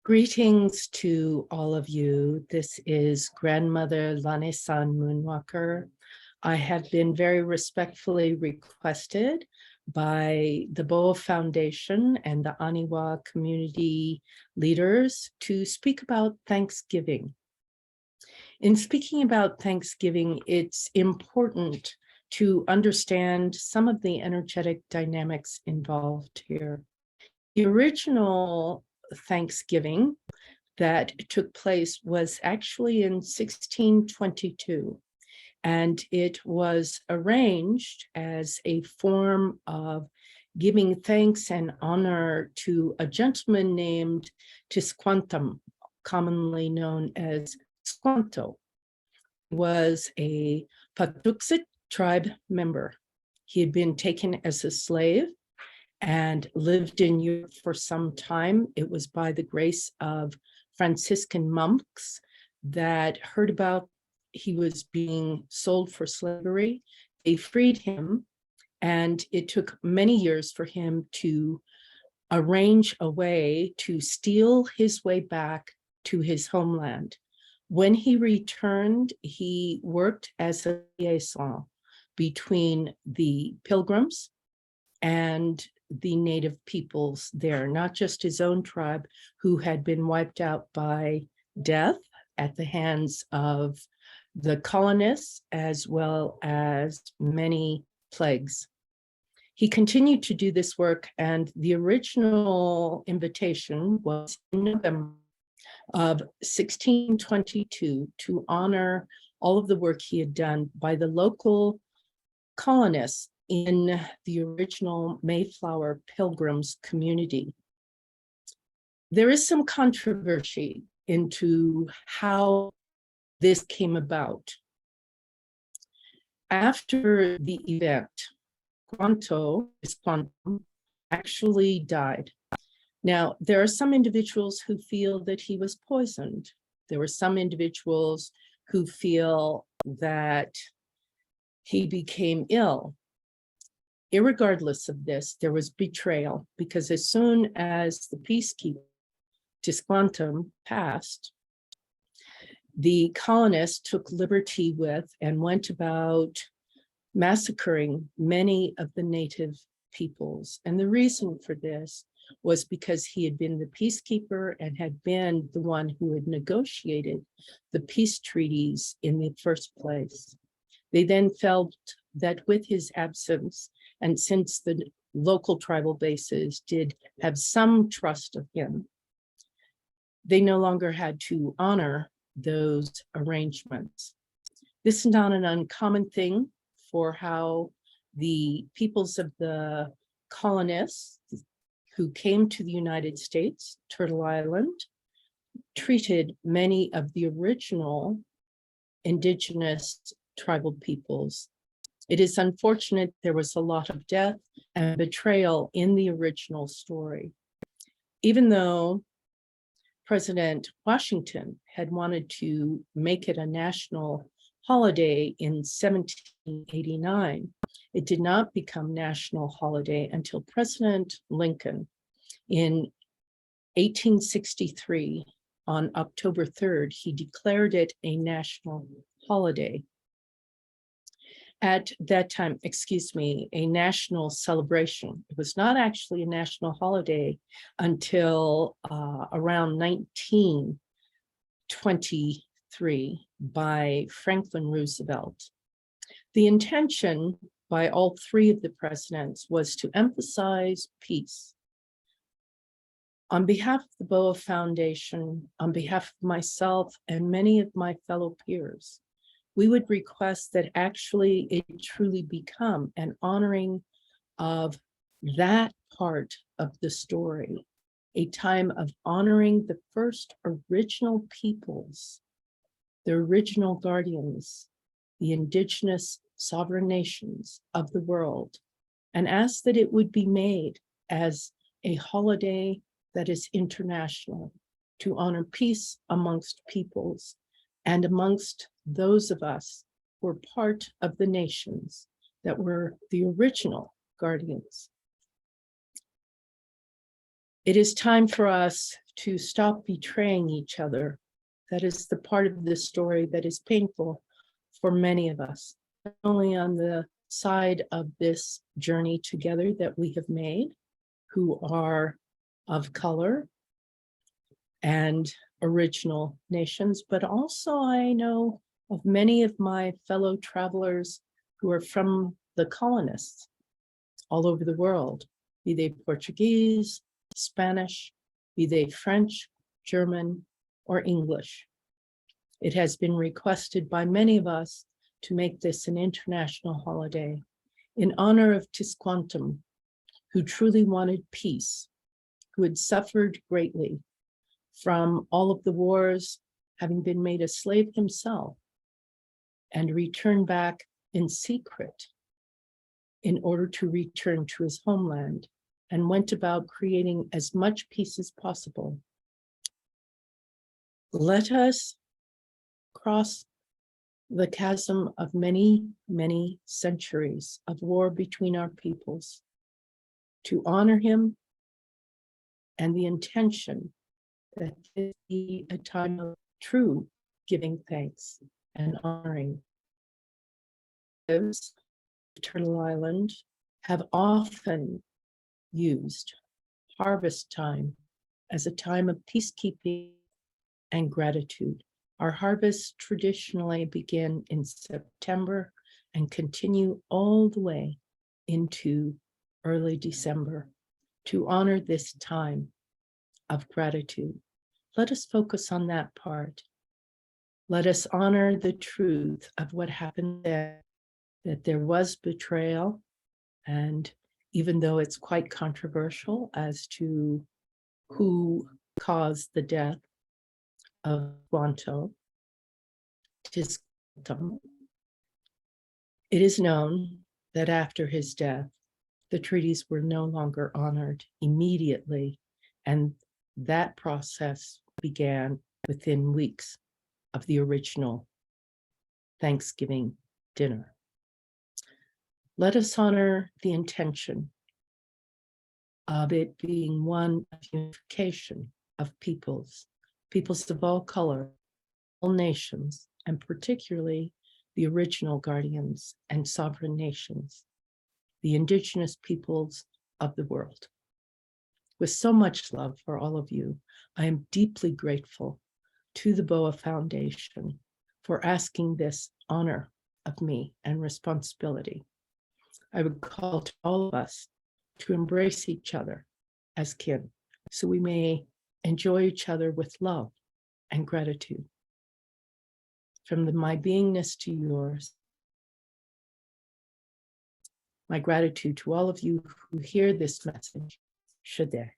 Greetings to all of you. This is grandmother LánéSaán Moonwalker. I have been very respectfully requested by the Boa Foundation and the Aniwa community leaders to speak about Thanksgiving. In speaking about Thanksgiving, it's important to understand some of the energetic dynamics involved here. The original Thanksgiving that took place was actually in 1622, and it was arranged as a form of giving thanks and honor to a gentleman named Tisquantum, commonly known as Squanto. He was a Patuxet tribe member. He had been taken as a slave and lived in Europe for some time. It was by the grace of Franciscan monks that heard about he was being sold for slavery. They freed him, and it took many years for him to arrange a way to steal his way back to his homeland. When he returned, he worked as a liaison between the pilgrims and the native peoples there, not just his own tribe, who had been wiped out by death at the hands of the colonists, as well as many plagues. He continued to do this work, and the original invitation was in November of 1622 to honor all of the work he had done by the local colonists in the original Mayflower Pilgrims community. There is some controversy into how this came about. After the event, Squantum actually died. Now, there are some individuals who feel that he was poisoned. There were some individuals who feel that he became ill. Irregardless of this, there was betrayal, because as soon as the peacekeeper, Tisquantum, passed, the colonists took liberty with and went about massacring many of the native peoples. And the reason for this was because he had been the peacekeeper and had been the one who had negotiated the peace treaties in the first place. They then felt that with his absence, and since the local tribal bases did have some trust of him, they no longer had to honor those arrangements. This is not an uncommon thing for how the peoples of the colonists who came to the United States, Turtle Island, treated many of the original indigenous tribal peoples. It is unfortunate there was a lot of death and betrayal in the original story. Even though President Washington had wanted to make it a national holiday in 1789, it did not become national holiday until President Lincoln in 1863, on October 3rd, he declared it a national holiday. At that time, a national celebration. It was not actually a national holiday until around 1923 by Franklin Roosevelt. The intention by all three of the presidents was to emphasize peace. On behalf of the Boa Foundation, on behalf of myself and many of my fellow peers, we would request that actually it truly become an honoring of that part of the story, a time of honoring the first original peoples, the original guardians, the indigenous sovereign nations of the world, and ask that it would be made as a holiday that is international, to honor peace amongst peoples and amongst those of us who were part of the nations that were the original guardians. It is time for us to stop betraying each other. That is the part of the story that is painful for many of us, not only on the side of this journey together that we have made, who are of color and original nations, but also I know of many of my fellow travelers who are from the colonists all over the world, be they Portuguese, Spanish, be they French, German, or English. It has been requested by many of us to make this an international holiday in honor of Tisquantum, who truly wanted peace, who had suffered greatly from all of the wars, having been made a slave himself, and returned back in secret in order to return to his homeland, and went about creating as much peace as possible. Let us cross the chasm of many, many centuries of war between our peoples to honor him, and the intention that this be a time of true giving thanks and honoring. Those of Turtle Island have often used harvest time as a time of peacekeeping and gratitude. Our harvests traditionally begin in September and continue all the way into early December to honor this time of gratitude. Let us focus on that part. Let us honor the truth of what happened there, that there was betrayal, and even though it's quite controversial as to who caused the death of Tisquantum, it is known that after his death, the treaties were no longer honored immediately, and that process began within weeks of the original Thanksgiving dinner. Let us honor the intention of it being one of unification of peoples of all color, all nations, and particularly the original guardians and sovereign nations, the indigenous peoples of the world. With so much love for all of you, I am deeply grateful to the BOA Foundation for asking this honor of me and responsibility. I would call to all of us to embrace each other as kin, so we may enjoy each other with love and gratitude. From my beingness to yours, my gratitude to all of you who hear this message. Shade.